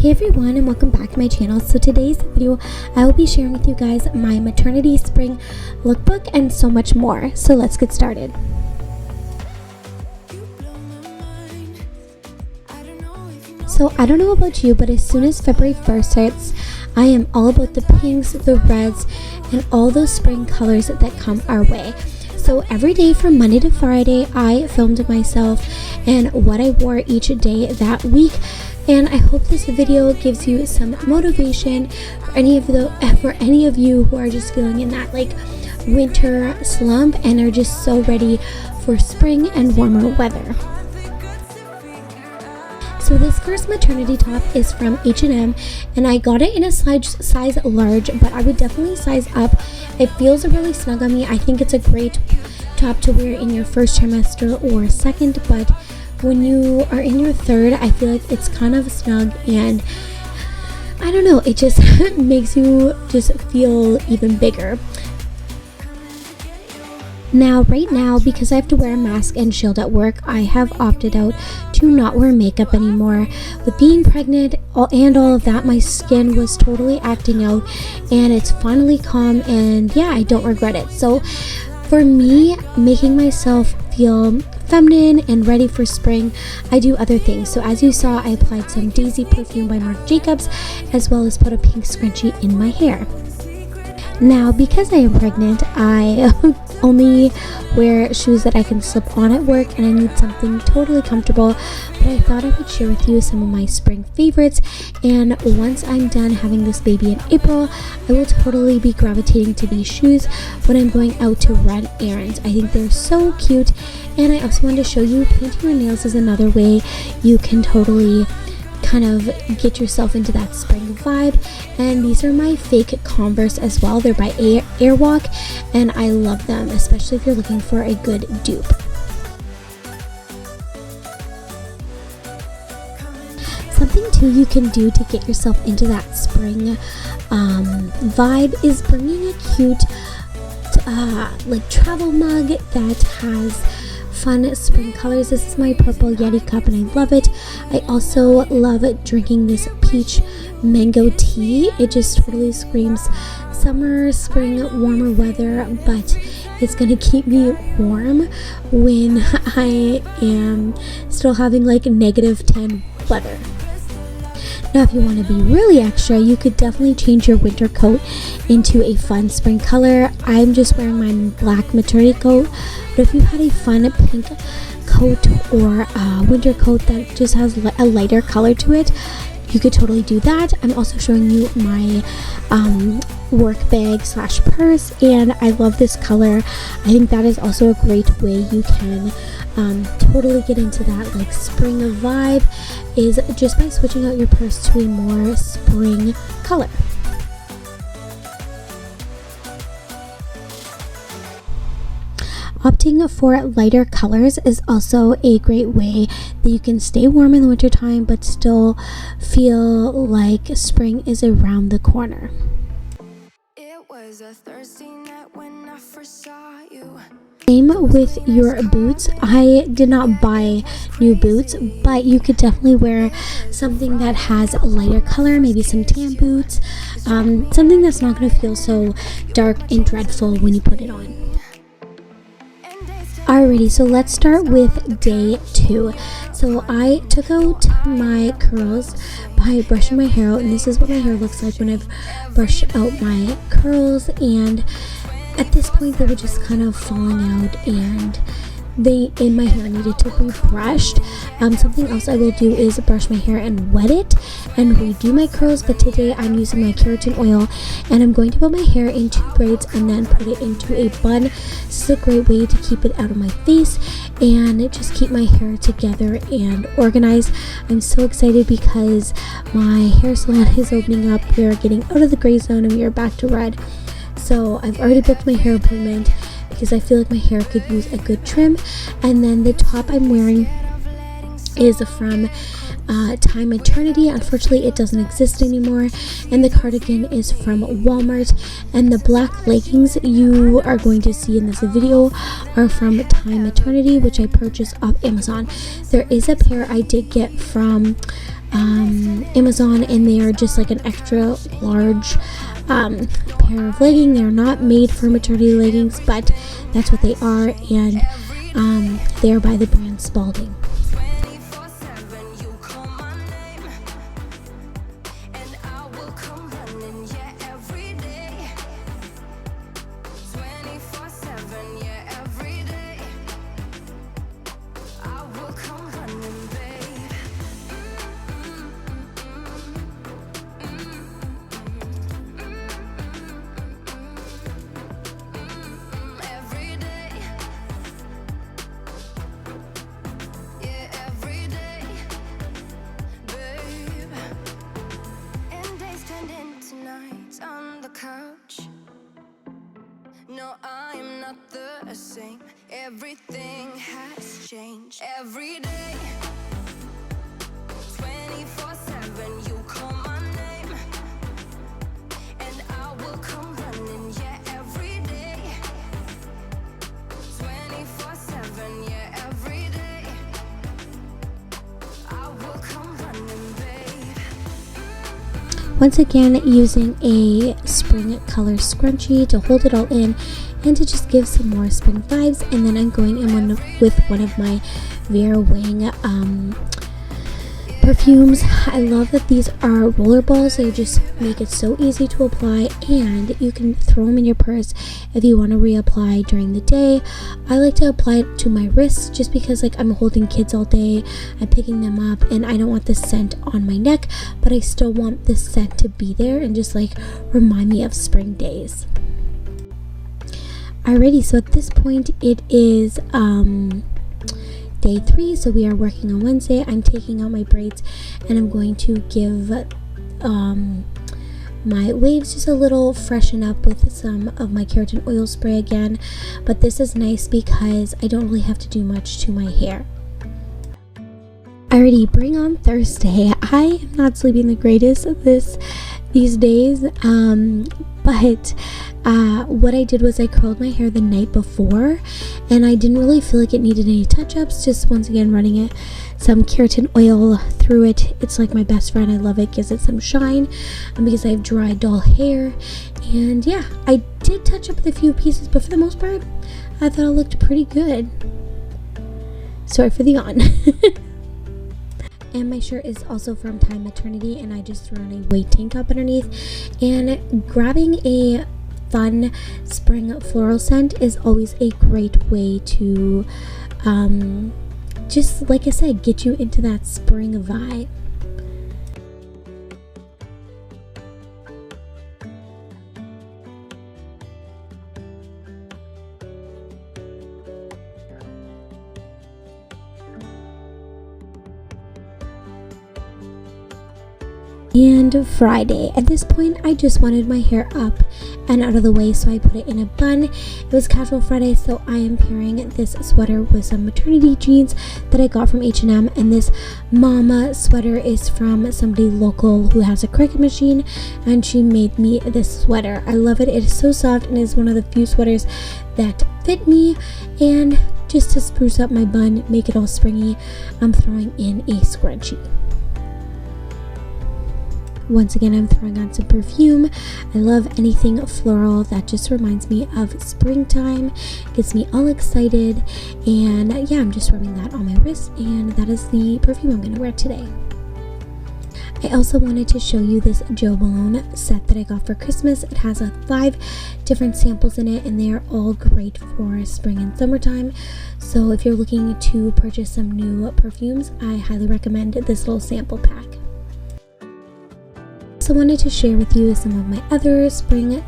Hey everyone, and welcome back to my channel. So today's video I will be sharing with you guys my maternity spring lookbook and so much more. So let's get started. So I don't know about you, but as soon as February 1st starts, I am all about the pinks, the reds, and all those spring colors that come our way. So every day from Monday to Friday, I filmed myself and what I wore each day that week. And I hope this video gives you some motivation for any of you who are just feeling in that like winter slump and are just so ready for spring and warmer weather. So this first maternity top is from H&M, and I got it in a size large, but I would definitely size up. It feels really snug on me. I think it's a great top to wear in your first trimester or second, but when you are in your third, I feel like it's kind of snug, and I don't know, it just makes you just feel even bigger. Now, right now, because I have to wear a mask and shield at work, I have opted out to not wear makeup anymore. With being pregnant and all of that, my skin was totally acting out, and it's finally calm, and yeah, I don't regret it. So for me, making myself feel feminine and ready for spring, I do other things. So as you saw, I applied some Daisy perfume by Marc Jacobs, as well as put a pink scrunchie in my hair. Now, because I am pregnant, I only wear shoes that I can slip on at work, and I need something totally comfortable, but I thought I would share with you some of my spring favorites. And once I'm done having this baby in April, I will totally be gravitating to these shoes when I'm going out to run errands. I think they're so cute, and I also wanted to show you painting your nails is another way you can totally kind of get yourself into that spring vibe. And these are my fake Converse as well. They're by Airwalk, and I love them, especially if you're looking for a good dupe. Something too you can do to get yourself into that spring vibe is bringing a cute like travel mug that has fun spring colors. This is my purple Yeti cup, and I love it. I also love drinking this peach mango tea. It just totally screams summer, spring, warmer weather, but it's gonna keep me warm when I am still having like -10 weather. Now, if you want to be really extra, you could definitely change your winter coat into a fun spring color. I'm just wearing my black maternity coat, but if you had a fun pink coat or winter coat that just has a lighter color to it, you could totally do that. I'm also showing you my work bag / purse, and I love this color. I think that is also a great way you can totally get into that like spring vibe, is just by switching out your purse to a more spring color. Opting for lighter colors is also a great way that you can stay warm in the wintertime but still feel like spring is around the corner. It was a Thursday night when I first saw you. Same with your boots. I did not buy new boots, but you could definitely wear something that has a lighter color, maybe some tan boots, something that's not going to feel so dark and dreadful when you put it on. Alrighty, so let's start with day 2. So I took out my curls by brushing my hair out, and this is what my hair looks like when I've brushed out my curls, and at this point they were just kind of falling out, and my hair needed to be brushed. Something else I will do is brush my hair and wet it and redo my curls, but today I'm using my keratin oil, and I'm going to put my hair in 2 braids and then put it into a bun. This is a great way to keep it out of my face and just keep my hair together and organized. I'm so excited because my hair salon is opening up. We are getting out of the gray zone and we are back to red. So I've already booked my hair appointment because I feel like my hair could use a good trim. And then the top I'm wearing is from Thyme Maternity. Unfortunately, it doesn't exist anymore. And the cardigan is from Walmart. And the black leggings you are going to see in this video are from Thyme Maternity, which I purchased off Amazon. There is a pair I did get from Amazon, and they are just like an extra large pair of leggings. They're not made for maternity leggings, but that's what they are, and they are by the brand Spalding. No, I'm not the same. Everything has changed. Every day, 24/7, you call my name, and I will come running. Yeah, every day, 24/7. Yeah, every day, I will come running, babe. Once again, using a spring color scrunchie to hold it all in and to just give some more spring vibes. And then I'm going in with one of my Vera Wang perfumes. I love that these are roller balls. They just make it so easy to apply, and you can throw them in your purse if you want to reapply during the day. I like to apply it to my wrists just because like I'm holding kids all day, I'm picking them up, and I don't want the scent on my neck, but I still want the scent to be there and just like remind me of spring days. Alrighty, so at this point it is day 3, so we are working on Wednesday. I'm taking out my braids and I'm going to give my waves just a little freshen up with some of my keratin oil spray again, but this is nice because I don't really have to do much to my hair. Alrighty, bring on Thursday. I am not sleeping the greatest these days, but what I did was I curled my hair the night before, and I didn't really feel like it needed any touch-ups. Just once again running some keratin oil through it. It's like my best friend. I love it. Gives it some shine because I have dry, dull hair. And yeah, I did touch up with a few pieces, but for the most part I thought it looked pretty good. Sorry for the yawn. And my shirt is also from Thyme Maternity, and I just threw on a weight tank top underneath. And grabbing a fun spring floral scent is always a great way to just, like I said, get you into that spring vibe. And Friday. At this point, I just wanted my hair up and out of the way, so I put it in a bun. It was casual Friday, so I am pairing this sweater with some maternity jeans that I got from H&M, and this mama sweater is from somebody local who has a Cricit Machine, and she made me this sweater. I love it. It is so soft and is one of the few sweaters that fit me. And just to spruce up my bun, make it all springy, I'm throwing in a scrunchie. Once again, I'm throwing on some perfume. I love anything floral that just reminds me of springtime, gets me all excited, and yeah, I'm just rubbing that on my wrist, and that is the perfume I'm going to wear today. I also wanted to show you this Joe Malone set that I got for Christmas. It has 5 different samples in it, and they are all great for spring and summertime. So if you're looking to purchase some new perfumes, I highly recommend this little sample pack. So I wanted to share with you some of my other spring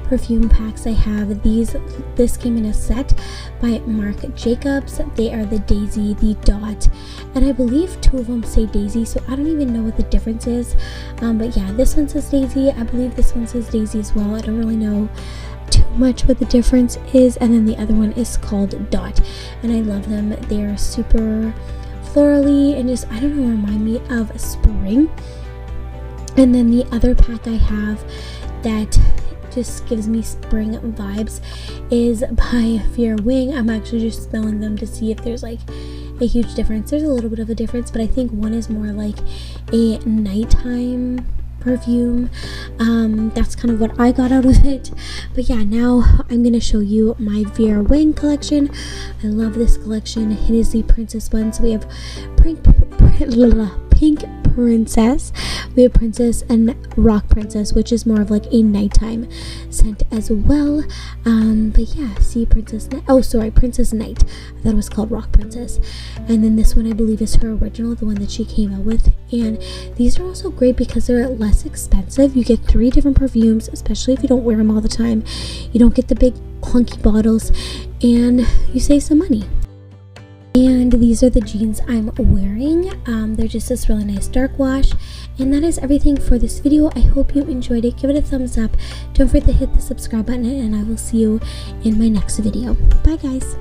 perfume packs I have. This came in a set by Marc Jacobs. They are the Daisy, the Dot, and I believe 2 of them say Daisy, so I don't even know what the difference is. But yeah, this one says Daisy. I believe this one says Daisy as well. I don't really know too much what the difference is. And then the other one is called Dot, and I love them. They're super florally and just, I don't know, remind me of spring. And then the other pack I have that just gives me spring vibes is by Vera Wang. I'm actually just smelling them to see if there's like a huge difference. There's a little bit of a difference, but I think one is more like a nighttime perfume. That's kind of what I got out of it. But yeah, now I'm gonna show you my Vera Wang collection. I love this collection. It is the princess one. So we have pink princess, we have princess, and rock princess, which is more of like a nighttime scent as well. But yeah, see, princess night, princess night, I thought it was called rock princess. And then this one I believe is her original, the one that she came out with. And these are also great because they're less expensive. You get 3 different perfumes, especially if you don't wear them all the time. You don't get the big clunky bottles, and you save some money. And these are the jeans I'm wearing. They're just this really nice dark wash. And that is everything for this video. I hope you enjoyed it. Give it a thumbs up. Don't forget to hit the subscribe button, and I will see you in my next video. Bye guys.